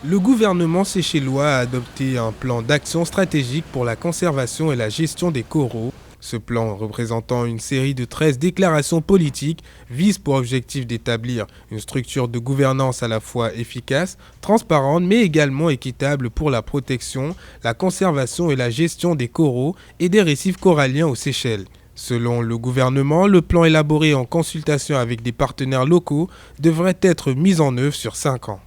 Le gouvernement séchellois a adopté un plan d'action stratégique pour la conservation et la gestion des coraux. Ce plan, représentant une série de 13 déclarations politiques, vise pour objectif d'établir une structure de gouvernance à la fois efficace, transparente, mais également équitable pour la protection, la conservation et la gestion des coraux et des récifs coralliens aux Seychelles. Selon le gouvernement, le plan élaboré en consultation avec des partenaires locaux devrait être mis en œuvre sur 5 ans.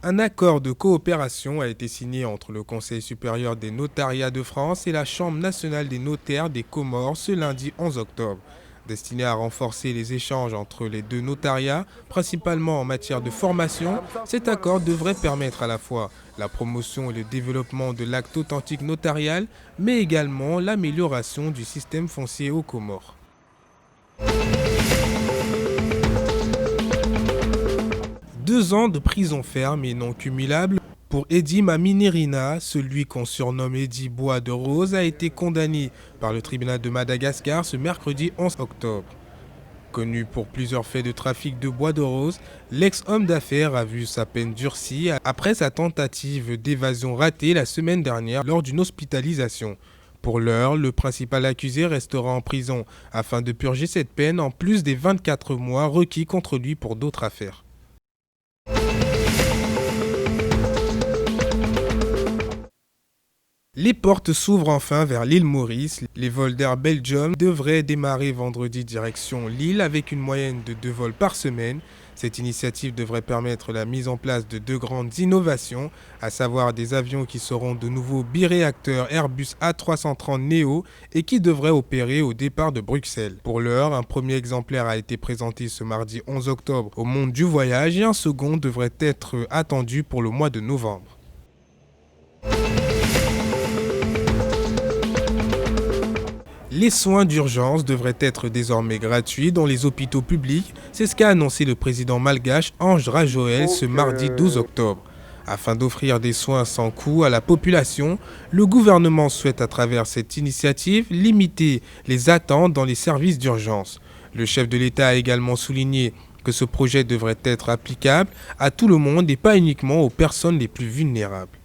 Un accord de coopération a été signé entre le Conseil supérieur des notariats de France et la Chambre nationale des notaires des Comores ce lundi 11 octobre. Destiné à renforcer les échanges entre les deux notariats, principalement en matière de formation, cet accord devrait permettre à la fois la promotion et le développement de l'acte authentique notarial, mais également l'amélioration du système foncier aux Comores. 2 ans de prison ferme et non cumulable pour Eddy Maminirina, celui qu'on surnomme Eddy Bois de Rose, a été condamné par le tribunal de Madagascar ce mercredi 11 octobre. Connu pour plusieurs faits de trafic de bois de rose, l'ex-homme d'affaires a vu sa peine durcie après sa tentative d'évasion ratée la semaine dernière lors d'une hospitalisation. Pour l'heure, le principal accusé restera en prison afin de purger cette peine en plus des 24 mois requis contre lui pour d'autres affaires. Les portes s'ouvrent enfin vers l'île Maurice. Les vols d'Air Belgium devraient démarrer vendredi direction Lille avec une moyenne de 2 vols par semaine. Cette initiative devrait permettre la mise en place de 2 grandes innovations, à savoir des avions qui seront de nouveaux biréacteurs Airbus A330 Neo et qui devraient opérer au départ de Bruxelles. Pour l'heure, un premier exemplaire a été présenté ce mardi 11 octobre au Monde du Voyage et un second devrait être attendu pour le mois de novembre. Les soins d'urgence devraient être désormais gratuits dans les hôpitaux publics, c'est ce qu'a annoncé le président malgache Ange Rajoel ce mardi 12 octobre. Afin d'offrir des soins sans coût à la population, le gouvernement souhaite à travers cette initiative limiter les attentes dans les services d'urgence. Le chef de l'État a également souligné que ce projet devrait être applicable à tout le monde et pas uniquement aux personnes les plus vulnérables.